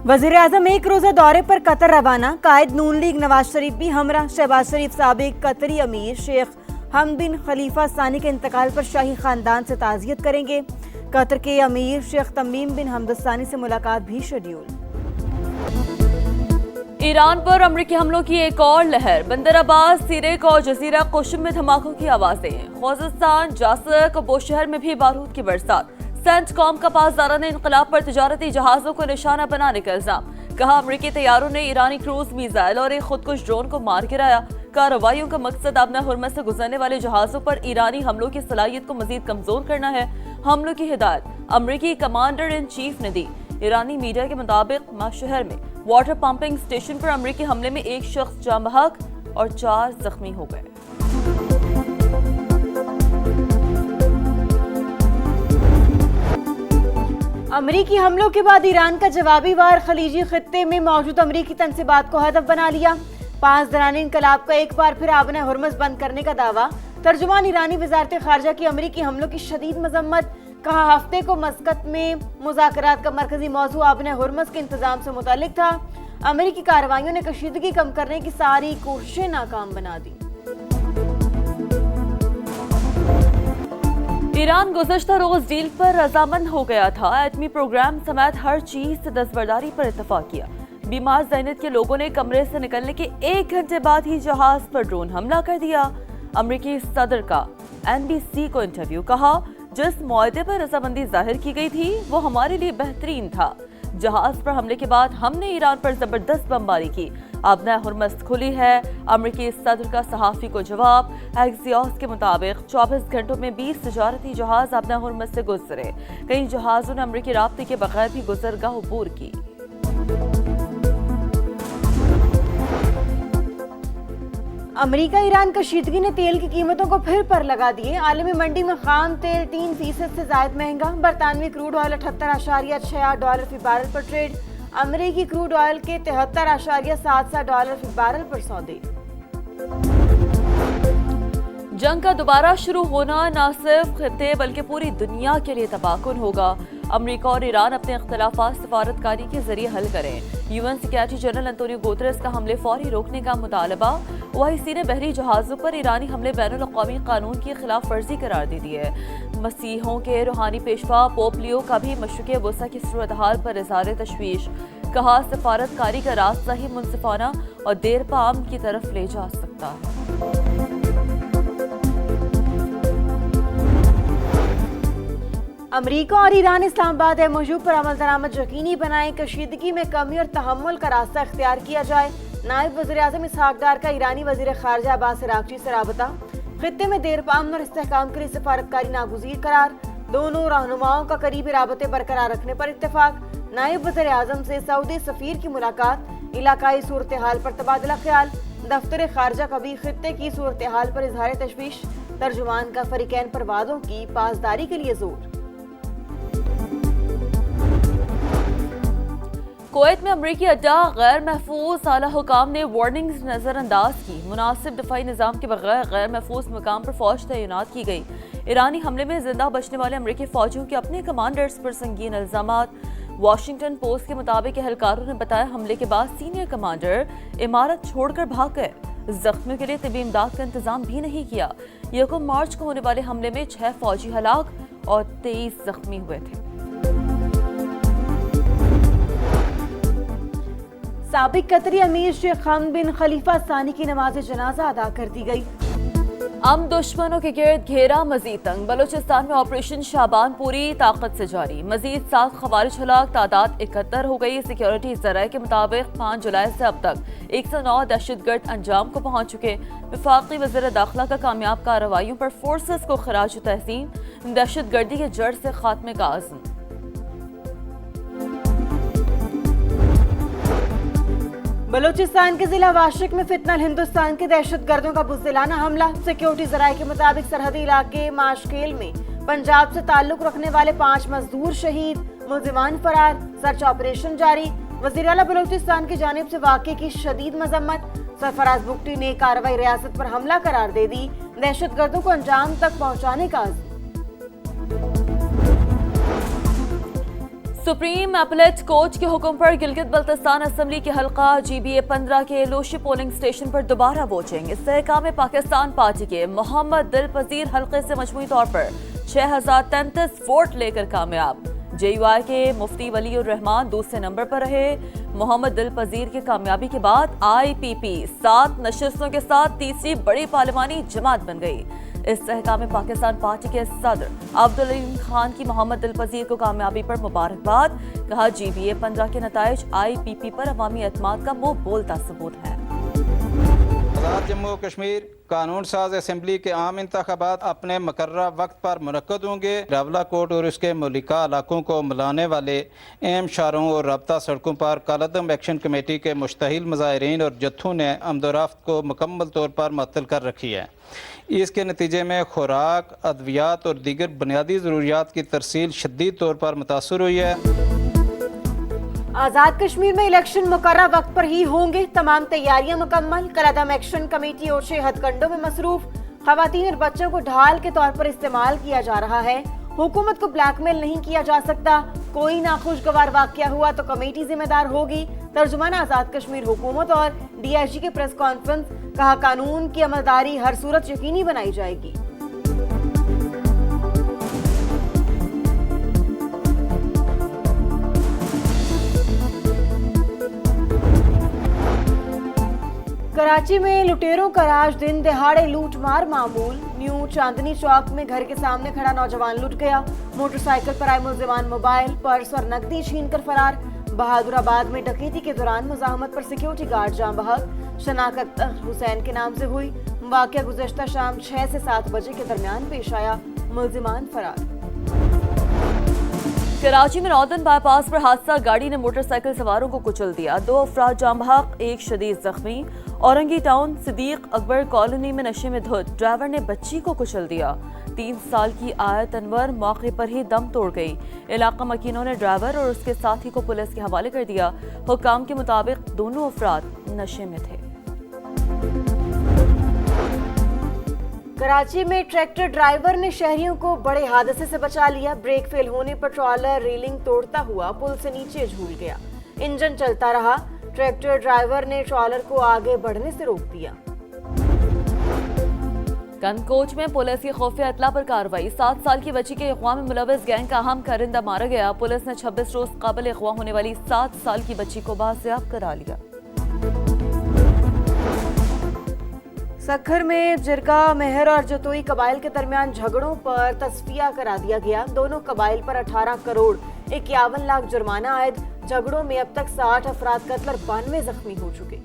वज़ीर-ए-आज़म एक रोज़ा दौरे पर कतर रवाना। कायद नून लीग नवाज शरीफ भी हमरा। शहबाज शरीफ साबिक कतरी अमीर शेख हमद बिन खलीफा सानी के इंतकाल पर शाही खानदान से ताज़ियत करेंगे। कतर के अमीर शेख तमीम बिन हमद सानी से मुलाकात भी शेड्यूल। ईरान पर अमरीकी हमलों की एक और लहर। बंदर अब्बास, सिरेक और जजीरा कुशम में धमाकों की आवाजें। खोज़िस्तान, जासक और बोशहर में भी बारूद की बरसात। सेंट कॉम का पासदारान इनकलाब पर तिजारती जहाजों को निशाना बनाने का इल्जाम। कहा अमरीकी तैयारों ने ईरानी क्रूज मिसाइल और एक खुदकुश ड्रोन को मार गिराया। कार्रवाइयों का मकसद अपना हुर्मत से गुजरने वाले जहाजों पर ईरानी हमलों की सलाहियत को मजीद कमजोर करना है। हमलों की हिदायत अमरीकी कमांडर इन चीफ ने दी। ईरानी मीडिया के मुताबिक माशहर में वाटर पंपिंग स्टेशन पर अमरीकी हमले में एक शख्स जाँ बहक और 4 जख्मी हो गए। अमरीकी हमलों के बाद ईरान का जवाबी वार। खलीजी खित्ते में मौजूद अमरीकी तनसीबात को हदफ बना लिया। 5 दरानी इनकलाब का एक बार फिर आबने हुर्मस बंद करने का दावा। तर्जुमान ईरानी वजारत खारजा की अमरीकी हमलों की शदीद मजम्मत। कहा हफ्ते को मस्कत में मुज़ाकरात का मरकजी मौजू आबने हुर्मस के इंतजाम से मुतालिक था। अमरीकी कार्रवाइयों ने कशीदगी कम करने की सारी कोशिशें नाकाम बना दी। ईरान गुज़श्ता रोज डील पर रजामंद हो गया था। एटमी प्रोग्राम समेत हर चीज से दस्तबरदारी पर इत्तफाक किया। बीमार ज़हनियत के लोगों ने कमरे से निकलने के 1 घंटे बाद ही जहाज पर ड्रोन हमला कर दिया। अमरीकी सदर का NBC को इंटरव्यू। कहा जिस मुआहदे पर रजामंदी जाहिर की गई थी वो हमारे लिए बेहतरीन था। जहाज पर हमले के बाद हमने ईरान पर जबरदस्त बमबारी की। अब नया हुर्मस खुली है। अमरीकी सदर का सहाफ़ी को जवाब। एक्सियोस के मुताबिक 24 घंटों में 20 तजारती जहाज अपना हुर्मस से गुजरे। कई जहाजों ने अमरीकी राब्ते के बगैर भी गुजरगाह अबूर की। अमरीका ईरान कशीदगी ने तेल की कीमतों को फिर पर लगा दिए। आलमी मंडी में खाम तेल 3% से ज्यादा महंगा। बरतानवी क्रूड ऑयल $78.68 फी बैरल पर ट्रेड। अमरीकी क्रूड ऑयल के $73.77 फी बैरल पर सौदे। जंग का दोबारा शुरू होना न सिर्फ खित्ते बल्कि पूरी दुनिया के लिए तबाहकुन होगा। अमरीका और ईरान अपने इख्तलाफात सफारतकारी के जरिए हल करें। UN secretary general Antonio Guterres का हमले फौरी रोकने का मुतालबा। OIC ने बहरी जहाजों पर ईरानी हमले बैनुल अक़वामी कानून की खिलाफ वर्जी करार दे दी है। मसीहों के रूहानी पेशवा पोप लियो का भी मशरिक़ वसा की सूरत हाल पर इज़हार तशवीश। कहा सफारतकारी का रास्ता ही मुनसिफाना और देरपाम की तरफ ले जा सकता है। अमरीका और ईरान इस्लामाबाद MOU पर अमल दरामद यकीनी बनाएं। कशीदगी में कमी और तहम्मुल का रास्ता इख्तियार किया जाए। नायब वज़ीर-ए-आज़म इसहाक डार का ईरानी वज़ीर खारजा अब्बास अराग़ची से राबता। खित्ते में देरपाम और इस्तेहकाम के लिए सफारतकारी नागुज़ीर करार। दोनों रहनुमाओं का करीबी राबते बरकरार रखने पर इत्तेफाक। नायब वज़ीर-ए-आज़म से सऊदी सफ़ीर की मुलाकात। इलाकाई सूरत हाल पर तबादला ख्याल। दफ्तर खारजा का भी खित्ते की सूरत हाल पर इज़हार तशवीश। तर्जुमान का फ़रीक़ैन पर वादों की पासदारी के लिए जोर। कुवैत में अमरीकी अड्डा गैर महफूज। आला हुकाम ने वार्निंग्स नजरअंदाज की। मुनासिब दफाई निज़ाम के बगैर गैर महफूज मकाम पर फौज तैनात की गई। ईरानी हमले में जिंदा बचने वाले अमरीकी फौजियों के अपने कमांडर्स पर संगीन इल्जामात। वाशिंगटन पोस्ट के मुताबिक एहलकारों ने बताया हमले के बाद सीनियर कमांडर इमारत छोड़कर भाग गए। जख्मियों के लिए तिबी इमदाद का इंतजाम भी नहीं किया। 1 मार्च को होने वाले हमले में 6 फौजी हलाक और 23 जख्मी हुए थे। साबिक कतरी अमीर शेख हमद बिन खलीफा सानी की नमाज जनाजा अदा कर दी गई। दुश्मनों के गिर्द घेरा मजीद तंग। बलोचिस्तान में ऑपरेशन शाबान पूरी ताकत से जारी। मजीद 7 खवारिज हलाक, तादाद 71 हो गई। सिक्योरिटी ज़राए के मुताबिक 5 जुलाई से अब तक 109 दहशतगर्द अंजाम को पहुंच चुके। वफाकी वज़ीर दाखिला का कामयाब कार्रवाइयों पर फोर्सेस को खराज तहसीन। दहशतगर्दी के जड़ से खात्मे का आज़म। बलोचिस्तान के जिला वाशिक में फितनल हिंदुस्तान के दहशतगर्दों का बुज़दिलाना हमला। सिक्योरिटी ज़राए के मुताबिक सरहदी इलाके माशकेल में पंजाब से ताल्लुक रखने वाले 5 मजदूर शहीद। मुलजिमान फरार। सर्च ऑपरेशन जारी। वज़ीर आला बलोचिस्तान की जानिब से वाक़े की शदीद मजम्मत। सरफराज बुगटी ने कार्रवाई रियासत पर हमला करार दे दी। दहशतगर्दों को अंजाम तक पहुँचाने का सुप्रीम अपीलेट कोर्ट के हुक्म पर गिलगित बल्तिस्तान असम्बली के हल्का GBA 15 के लोशी पोलिंग स्टेशन पर दोबारा वोटिंग। इस्तेहकाम पाकिस्तान पार्टी के मोहम्मद दिल पजीर हल्के से मजमूई तौर पर 6033 वोट लेकर कामयाब। JUI के मुफ्ती वलीउर रहमान दूसरे नंबर पर रहे। मोहम्मद दिल पजीर की कामयाबी के बाद IPP 7 नशिस्तों के साथ तीसरी बड़ी पार्लिमानी जमात बन गई। इस्तेहकाम पाकिस्तान पार्टी के सदर अब्दुल अलीम खान की मोहम्मद दिल पजीर को कामयाबी पर मुबारकबाद। कहा GBA 15 के नताइज IPP पर अवामी एतमाद का मुंह बोलता सबूत है। आज़ाद जम्मू कश्मीर कानून साज असम्बली के आम इंतखाबात अपने मुकर्ररा वक्त पर मुनक्कद होंगे। रावलाकोट और उसके मलिका इलाकों को मिलाने वाले अहम शाहरों और रब्ता सड़कों पर कालअदम एक्शन कमेटी के मुश्तहिल मुजाहिरीन और जत्थों ने आमदोरफ्त को मुकम्मल तौर पर मुअत्तल कर रखी है। इसके नतीजे में खुराक, अद्वियात और दीगर बुनियादी ज़रूरियात की तरसील शदीद तौर पर मुतासर हुई है। आजाद कश्मीर में इलेक्शन मुकर्रर वक्त पर ही होंगे। तमाम तैयारियां मुकम्मल। कालअदम एक्शन कमेटी ओछे हथकंडों में मसरूफ। खवातीन और बच्चों को ढाल के तौर पर इस्तेमाल किया जा रहा है। हुकूमत को ब्लैकमेल नहीं किया जा सकता। कोई नाखुशगवार वाकया हुआ तो कमेटी जिम्मेदार होगी। तर्जुमान आजाद कश्मीर हुकूमत और DIG की प्रेस कॉन्फ्रेंस। कहा कानून की अमलदारी हर सूरत यकीनी बनाई जाएगी। कराची में लुटेरों का राज दिन दहाड़े लूट मार मामूल। न्यू चांदनी चौक में घर के सामने खड़ा नौजवान लुट गया। मोटरसाइकिल पर आए मुलजिमान मोबाइल, पर्स और नकदी छीन कर फरार। बहादुराबाद में डकैती के दौरान मुजाहमत पर सिक्योरिटी गार्ड जाम बहक। शनाख्त हुसैन के नाम से हुई। वाकया गुज़श्ता शाम 6 से 7 बजे के दरमियान पेश आया। मुलजिमान फरार। कराची में नॉर्दर्न बाईपास पर हादसा। गाड़ी ने मोटरसाइकिल सवारों को कुचल दिया। 2 अफराद जाम बहक, 1 शदीद जख्मी। औरंगी टाउन सिद्दीक अकबर कॉलोनी में नशे में धुत ड्राइवर ने बच्ची को कुचल दिया। 3 साल की आयत अनवर मौके पर ही दम तोड़ गई। इलाका मकीनों ने ड्राइवर और उसके साथी को पुलिस के हवाले कर दिया। हुक्काम के मुताबिक दोनों अफराद नशे में थे। कराची में ट्रैक्टर ड्राइवर ने शहरियों को बड़े हादसे से बचा लिया। ब्रेक फेल होने पर ट्रॉलर रेलिंग तोड़ता हुआ पुल से नीचे झूल गया। इंजन चलता रहा। ट्रैक्टर ड्राइवर ने ट्रॉलर को आगे बढ़ने से रोक दिया। कनकोच में पुलिस की खुफिया इत्तला पर कार्रवाई। 7 साल की बच्ची के अगवा में मुलविस गैंग का अहम कारिंदा मारा गया। पुलिस ने 26 रोज काबिल अगवा होने वाली 7 साल की बच्ची को बाजियाब करा लिया। सखर में जिरगा, मेहर और जतोई कबाइल के दरमियान झगड़ों पर तस्फिया करा दिया गया। दोनों कबाइल पर 18 करोड़ 51 लाख जुर्माना आयद। झगड़ों में अब तक 60 अफराद कत्ल और 92 जख्मी हो चुके।